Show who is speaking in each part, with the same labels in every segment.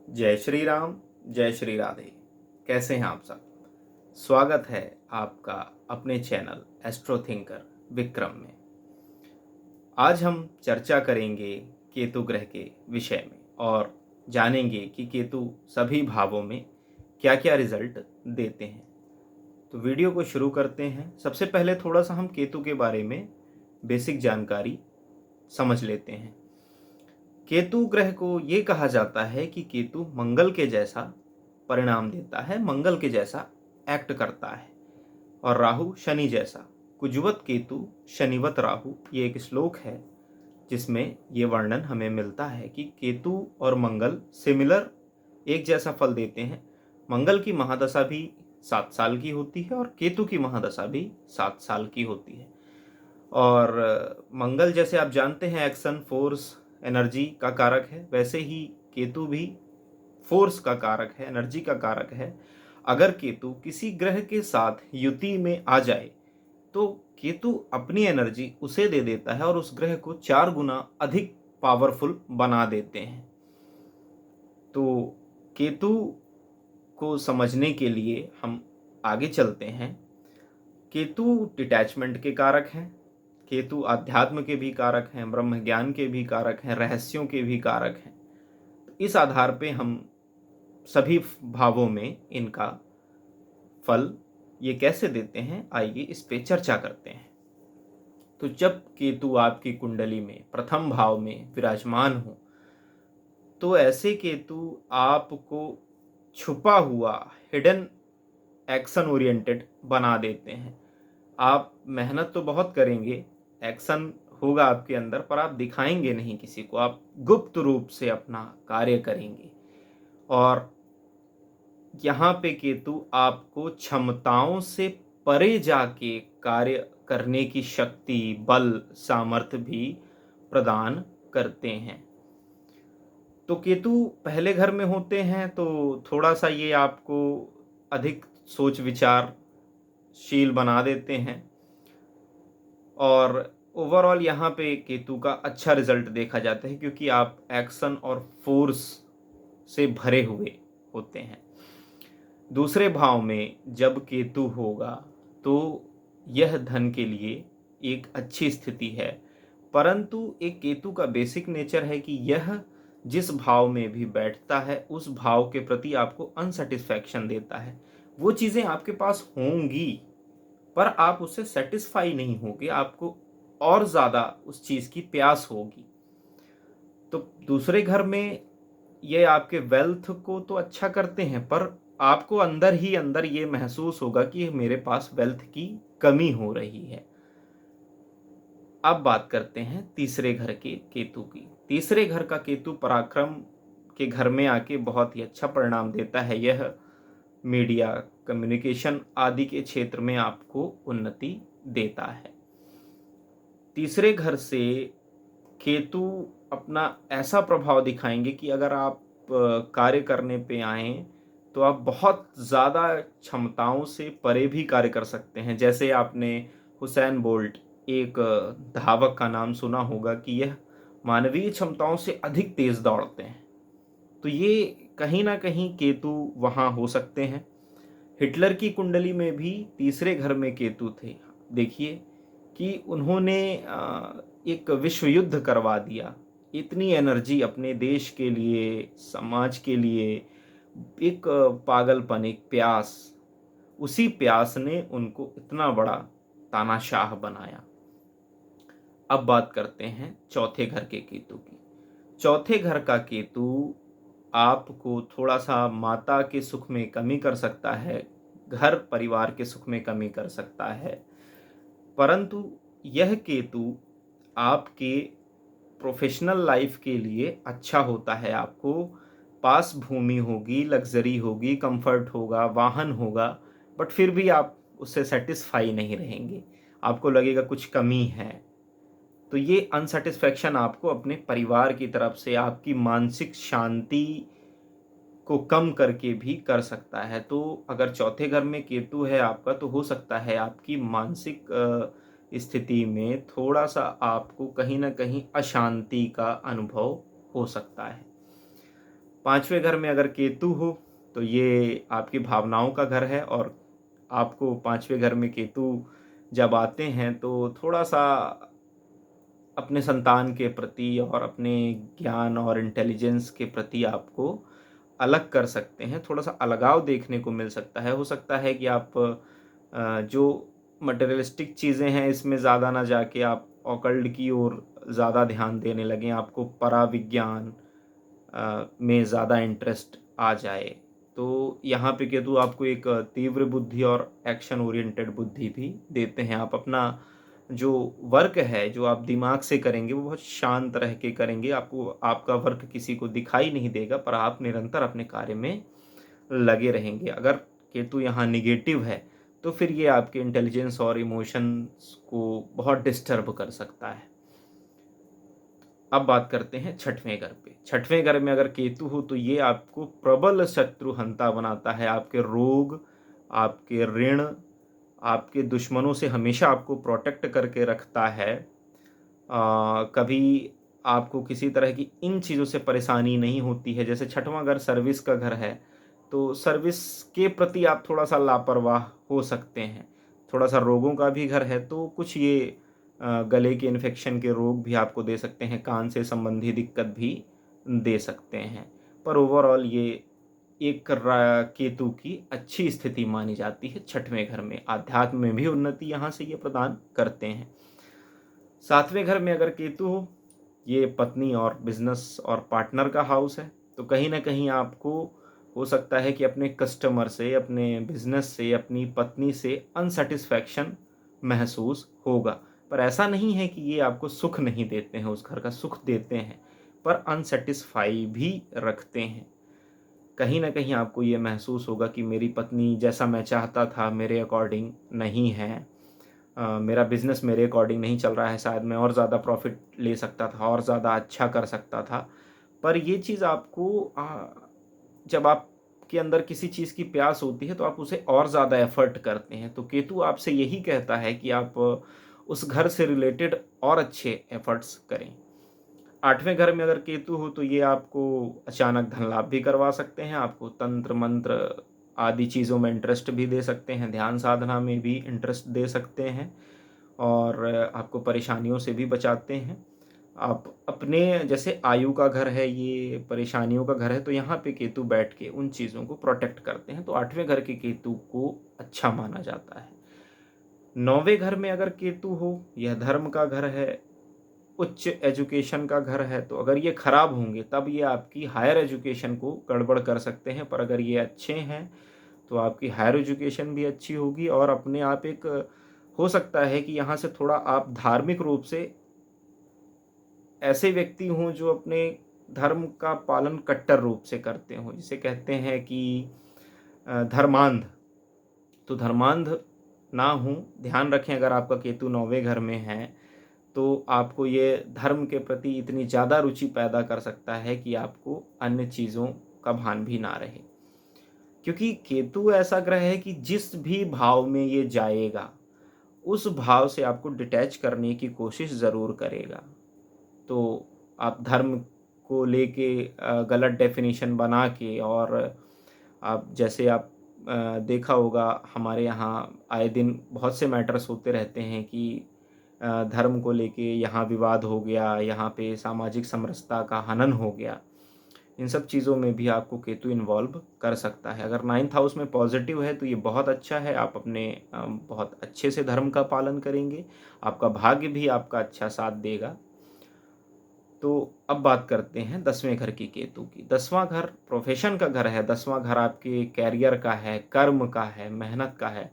Speaker 1: जय श्री राम, जय श्री राधे। कैसे हैं आप सब? स्वागत है आपका अपने चैनल एस्ट्रो थिंकर विक्रम में। आज हम चर्चा करेंगे केतु ग्रह के विषय में और जानेंगे कि केतु सभी भावों में क्या क्या रिजल्ट देते हैं। तो वीडियो को शुरू करते हैं। सबसे पहले थोड़ा सा हम केतु के बारे में बेसिक जानकारी समझ लेते हैं। केतु ग्रह को ये कहा जाता है कि केतु मंगल के जैसा परिणाम देता है, मंगल के जैसा एक्ट करता है, और राहु शनि जैसा। कुजवत केतु शनिवत राहु, ये एक श्लोक है जिसमें ये वर्णन हमें मिलता है कि केतु और मंगल सिमिलर, एक जैसा फल देते हैं। मंगल की महादशा भी 7 साल की होती है और केतु की महादशा भी 7 साल की होती है। और मंगल, जैसे आप जानते हैं, एक्शन, फोर्स, एनर्जी का कारक है, वैसे ही केतु भी फोर्स का कारक है, एनर्जी का कारक है। अगर केतु किसी ग्रह के साथ युति में आ जाए तो केतु अपनी एनर्जी उसे दे देता है और उस ग्रह को 4 गुना अधिक पावरफुल बना देते हैं। तो केतु को समझने के लिए हम आगे चलते हैं। केतु डिटैचमेंट के कारक हैं, केतु आध्यात्म के भी कारक हैं, ब्रह्म ज्ञान के भी कारक हैं, रहस्यों के भी कारक हैं। इस आधार पे हम सभी भावों में इनका फल ये कैसे देते हैं, आइए इस पे चर्चा करते हैं। तो जब केतु आपकी कुंडली में प्रथम भाव में विराजमान हो तो ऐसे केतु आपको छुपा हुआ, हिडन, एक्शन ओरिएंटेड बना देते हैं। आप मेहनत तो बहुत करेंगे, एक्शन होगा आपके अंदर, पर आप दिखाएंगे नहीं किसी को, आप गुप्त रूप से अपना कार्य करेंगे। और यहाँ पे केतु आपको क्षमताओं से परे जाके कार्य करने की शक्ति, बल, सामर्थ्य भी प्रदान करते हैं। तो केतु पहले घर में होते हैं तो थोड़ा सा ये आपको अधिक सोच विचारशील बना देते हैं, और ओवरऑल यहाँ पे केतु का अच्छा रिजल्ट देखा जाता है क्योंकि आप एक्शन और फोर्स से भरे हुए होते हैं। दूसरे भाव में जब केतु होगा तो यह धन के लिए एक अच्छी स्थिति है, परंतु एक केतु का बेसिक नेचर है कि यह जिस भाव में भी बैठता है उस भाव के प्रति आपको अनसेटिस्फैक्शन देता है। वो चीज़ें आपके पास होंगी पर आप उससे सेटिस्फाई नहीं होगे, आपको और ज़्यादा उस चीज़ की प्यास होगी। तो दूसरे घर में ये आपके वेल्थ को तो अच्छा करते हैं, पर आपको अंदर ही अंदर ये महसूस होगा कि मेरे पास वेल्थ की कमी हो रही है। अब बात करते हैं तीसरे घर के केतु की। तीसरे घर का केतु पराक्रम के घर में आके बहुत ही अच्छा परिणाम देता है। यह मीडिया, कम्युनिकेशन आदि के क्षेत्र में आपको उन्नति देता है। तीसरे घर से केतु अपना ऐसा प्रभाव दिखाएंगे कि अगर आप कार्य करने पे आए तो आप बहुत ज़्यादा क्षमताओं से परे भी कार्य कर सकते हैं। जैसे आपने हुसैन बोल्ट, एक धावक का नाम सुना होगा कि यह मानवीय क्षमताओं से अधिक तेज दौड़ते हैं। तो ये कहीं ना कहीं केतु वहाँ हो सकते हैं। हिटलर की कुंडली में भी तीसरे घर में केतु थे। देखिए कि उन्होंने एक विश्व युद्ध करवा दिया। इतनी एनर्जी अपने देश के लिए, समाज के लिए, एक पागलपन, एक प्यास, उसी प्यास ने उनको इतना बड़ा तानाशाह बनाया। अब बात करते हैं चौथे घर के केतु की। चौथे घर का केतु आपको थोड़ा सा माता के सुख में कमी कर सकता है, घर परिवार के सुख में कमी कर सकता है, परंतु यह केतु आपके प्रोफेशनल लाइफ के लिए अच्छा होता है। आपको पास भूमि होगी, लग्जरी होगी, कंफर्ट होगा, वाहन होगा, बट फिर भी आप उससे सेटिस्फाई नहीं रहेंगे, आपको लगेगा कुछ कमी है। तो ये अनसेटिस्फैक्शन आपको अपने परिवार की तरफ से आपकी मानसिक शांति को कम करके भी कर सकता है। तो अगर चौथे घर में केतु है आपका तो हो सकता है आपकी मानसिक स्थिति में थोड़ा सा आपको कहीं ना कहीं अशांति का अनुभव हो सकता है। 5वें घर में अगर केतु हो तो ये आपकी भावनाओं का घर है, और आपको 5वें घर में केतु जब आते हैं तो थोड़ा सा अपने संतान के प्रति और अपने ज्ञान और इंटेलिजेंस के प्रति आपको अलग कर सकते हैं। थोड़ा सा अलगाव देखने को मिल सकता है। हो सकता है कि आप जो मटेरियलिस्टिक चीज़ें हैं इसमें ज़्यादा ना जाके आप ऑकल्ट की ओर ज़्यादा ध्यान देने लगें, आपको पराविज्ञान में ज़्यादा इंटरेस्ट आ जाए। तो यहाँ पे केतु आपको एक तीव्र बुद्धि और एक्शन ओरिएंटेड बुद्धि भी देते हैं। आप अपना जो वर्क है, जो आप दिमाग से करेंगे, वो बहुत शांत रह के करेंगे। आपको आपका वर्क किसी को दिखाई नहीं देगा, पर आप निरंतर अपने कार्य में लगे रहेंगे। अगर केतु यहाँ निगेटिव है तो फिर ये आपके इंटेलिजेंस और इमोशंस को बहुत डिस्टर्ब कर सकता है। अब बात करते हैं 6वें घर पे। 6वें घर में अगर केतु हो तो ये आपको प्रबल शत्रुहंता बनाता है। आपके रोग, आपके ऋण, आपके दुश्मनों से हमेशा आपको प्रोटेक्ट करके रखता है। कभी आपको किसी तरह की इन चीज़ों से परेशानी नहीं होती है। जैसे 6वां घर सर्विस का घर है, तो सर्विस के प्रति आप थोड़ा-सा लापरवाह हो सकते हैं। थोड़ा-सा रोगों का भी घर है, तो कुछ ये गले के इन्फेक्शन के रोग भी आपको दे सकते हैं, कान से संबंधी दिक्कत भी दे सकते हैं। पर ओवरऑल ये एक केतु की अच्छी स्थिति मानी जाती है 6वें घर में। आध्यात्म में भी उन्नति यहाँ से ये प्रदान करते हैं। 7वें घर में अगर केतु हो, ये पत्नी और बिजनेस और पार्टनर का हाउस है, तो कहीं ना कहीं आपको हो सकता है कि अपने कस्टमर से, अपने बिजनेस से, अपनी पत्नी से अनसेटिस्फैक्शन महसूस होगा। पर ऐसा नहीं है कि ये आपको सुख नहीं देते हैं, उस घर का सुख देते हैं, पर अनसेटिस्फाई भी रखते हैं। कहीं ना कहीं आपको ये महसूस होगा कि मेरी पत्नी जैसा मैं चाहता था मेरे अकॉर्डिंग नहीं है। मेरा बिज़नेस मेरे अकॉर्डिंग नहीं चल रहा है, शायद मैं और ज़्यादा प्रॉफ़िट ले सकता था और ज़्यादा अच्छा कर सकता था। पर ये चीज़ आपको जब आपके अंदर किसी चीज़ की प्यास होती है तो आप उसे और ज़्यादा एफ़र्ट करते हैं। तो केतु आपसे यही कहता है कि आप उस घर से रिलेटेड और अच्छे एफ़र्ट्स करें। 8वें घर में अगर केतु हो तो ये आपको अचानक धन लाभ भी करवा सकते हैं, आपको तंत्र मंत्र आदि चीज़ों में इंटरेस्ट भी दे सकते हैं, ध्यान साधना में भी इंटरेस्ट दे सकते हैं, और आपको परेशानियों से भी बचाते हैं। आप अपने जैसे आयु का घर है ये, परेशानियों का घर है, तो यहाँ पे केतु बैठ के उन चीज़ों को प्रोटेक्ट करते हैं। तो 8वें घर के केतु को अच्छा माना जाता है। 9वें घर में अगर केतु हो, यह धर्म का घर है, उच्च एजुकेशन का घर है, तो अगर ये खराब होंगे तब ये आपकी हायर एजुकेशन को गड़बड़ कर सकते हैं। पर अगर ये अच्छे हैं तो आपकी हायर एजुकेशन भी अच्छी होगी, और अपने आप एक हो सकता है कि यहाँ से थोड़ा आप धार्मिक रूप से ऐसे व्यक्ति हों जो अपने धर्म का पालन कट्टर रूप से करते हों, जिसे कहते हैं कि धर्मांध। तो धर्मांध ना हो, ध्यान रखें। अगर आपका केतु 9वें घर में है तो आपको ये धर्म के प्रति इतनी ज़्यादा रुचि पैदा कर सकता है कि आपको अन्य चीज़ों का भान भी ना रहे। क्योंकि केतु ऐसा ग्रह है कि जिस भी भाव में ये जाएगा उस भाव से आपको डिटैच करने की कोशिश ज़रूर करेगा। तो आप धर्म को लेके गलत डेफिनेशन बना के, और आप जैसे आप देखा होगा हमारे यहाँ आए दिन बहुत से मैटर्स होते रहते हैं कि धर्म को लेके यहाँ विवाद हो गया, यहाँ पे सामाजिक समरसता का हनन हो गया। इन सब चीज़ों में भी आपको केतु इन्वॉल्व कर सकता है। अगर 9th हाउस में पॉजिटिव है तो ये बहुत अच्छा है। आप अपने बहुत अच्छे से धर्म का पालन करेंगे, आपका भाग्य भी आपका अच्छा साथ देगा। तो अब बात करते हैं 10वें घर की केतु की। 10वां घर प्रोफेशन का घर है, 10वां घर आपके कैरियर का है, कर्म का है, मेहनत का है।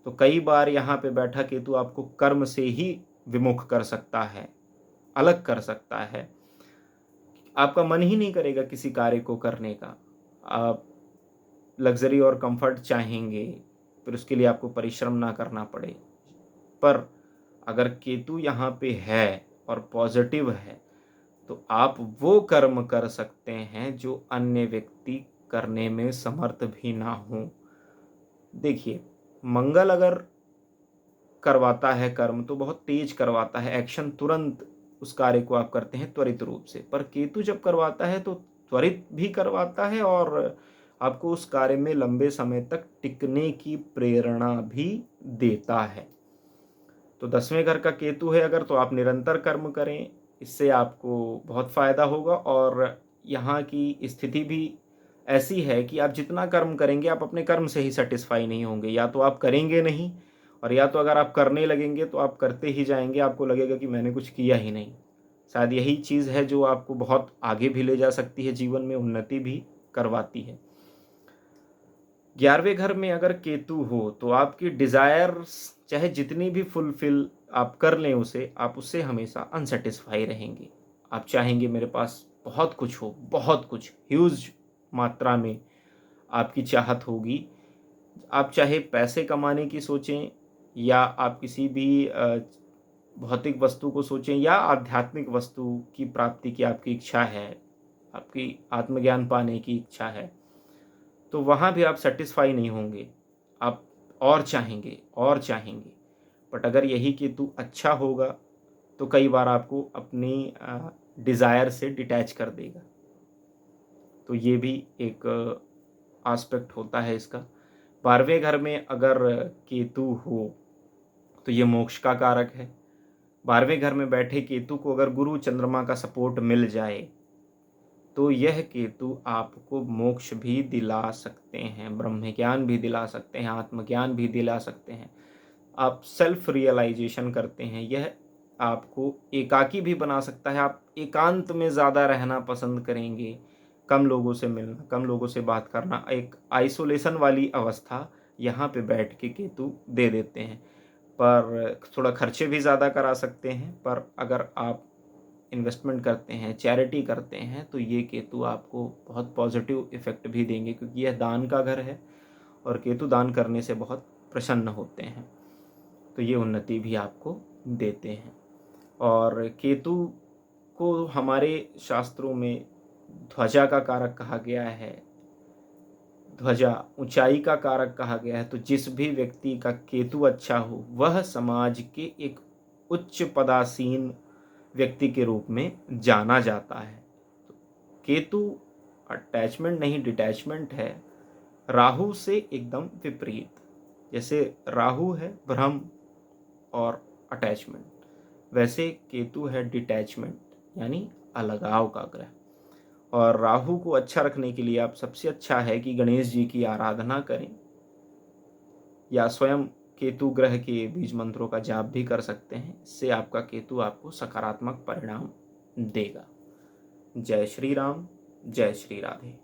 Speaker 1: तो कई बार यहाँ पे बैठा केतु आपको कर्म से ही विमुख कर सकता है, अलग कर सकता है। आपका मन ही नहीं करेगा किसी कार्य को करने का। आप लग्ज़री और कंफर्ट चाहेंगे, फिर उसके लिए आपको परिश्रम ना करना पड़े। पर अगर केतु यहाँ पे है और पॉजिटिव है तो आप वो कर्म कर सकते हैं जो अन्य व्यक्ति करने में समर्थ भी ना हो। देखिए, मंगल अगर करवाता है कर्म तो बहुत तेज करवाता है, एक्शन तुरंत उस कार्य को आप करते हैं त्वरित रूप से। पर केतु जब करवाता है तो त्वरित भी करवाता है और आपको उस कार्य में लंबे समय तक टिकने की प्रेरणा भी देता है। तो 10वें घर का केतु है अगर, तो आप निरंतर कर्म करें, इससे आपको बहुत फ़ायदा होगा। और यहाँ की स्थिति भी ऐसी है कि आप जितना कर्म करेंगे, आप अपने कर्म से ही सैटिस्फाई नहीं होंगे। या तो आप करेंगे नहीं, और या तो अगर आप करने लगेंगे तो आप करते ही जाएंगे, आपको लगेगा कि मैंने कुछ किया ही नहीं। शायद यही चीज़ है जो आपको बहुत आगे भी ले जा सकती है, जीवन में उन्नति भी करवाती है। 11वें घर में अगर केतु हो तो आपकी डिज़ायर्स चाहे जितनी भी फुलफिल आप कर लें उसे, आप उससे हमेशा अनसेटिस्फाई रहेंगे। आप चाहेंगे मेरे पास बहुत कुछ हो, बहुत कुछ, ह्यूज मात्रा में आपकी चाहत होगी। आप चाहे पैसे कमाने की सोचें, या आप किसी भी भौतिक वस्तु को सोचें, या आध्यात्मिक वस्तु की प्राप्ति की आपकी इच्छा है, आपकी आत्मज्ञान पाने की इच्छा है, तो वहाँ भी आप सेटिस्फाई नहीं होंगे। आप और चाहेंगे और चाहेंगे। बट अगर यही केतु अच्छा होगा तो कई बार आपको अपनी डिज़ायर से डिटैच कर देगा। तो ये भी एक एस्पेक्ट होता है इसका। 12वें घर में अगर केतु हो तो ये मोक्ष का कारक है। 12वें घर में बैठे केतु को अगर गुरु चंद्रमा का सपोर्ट मिल जाए तो यह केतु आपको मोक्ष भी दिला सकते हैं, ब्रह्म ज्ञान भी दिला सकते हैं, आत्मज्ञान भी दिला सकते हैं। आप सेल्फ रियलाइजेशन करते हैं। यह आपको एकाकी भी बना सकता है। आप एकांत में ज़्यादा रहना पसंद करेंगे, कम लोगों से मिलना, कम लोगों से बात करना, एक आइसोलेशन वाली अवस्था यहाँ पे बैठ के केतु दे देते हैं। पर थोड़ा खर्चे भी ज़्यादा करा सकते हैं। पर अगर आप इन्वेस्टमेंट करते हैं, चैरिटी करते हैं, तो ये केतु आपको बहुत पॉजिटिव इफ़ेक्ट भी देंगे, क्योंकि यह दान का घर है और केतु दान करने से बहुत प्रसन्न होते हैं। तो ये उन्नति भी आपको देते हैं। और केतु को हमारे शास्त्रों में ध्वजा का कारक कहा गया है, ध्वजा ऊंचाई का कारक कहा गया है। तो जिस भी व्यक्ति का केतु अच्छा हो वह समाज के एक उच्च पदासीन व्यक्ति के रूप में जाना जाता है। तो केतु अटैचमेंट नहीं, डिटैचमेंट है। राहु से एकदम विपरीत। जैसे राहु है भ्रम और अटैचमेंट, वैसे केतु है डिटैचमेंट, यानी अलगाव का ग्रह। और राहु को अच्छा रखने के लिए आप सबसे अच्छा है कि गणेश जी की आराधना करें, या स्वयं केतु ग्रह के बीज मंत्रों का जाप भी कर सकते हैं। इससे आपका केतु आपको सकारात्मक परिणाम देगा। जय श्री राम, जय श्री राधे।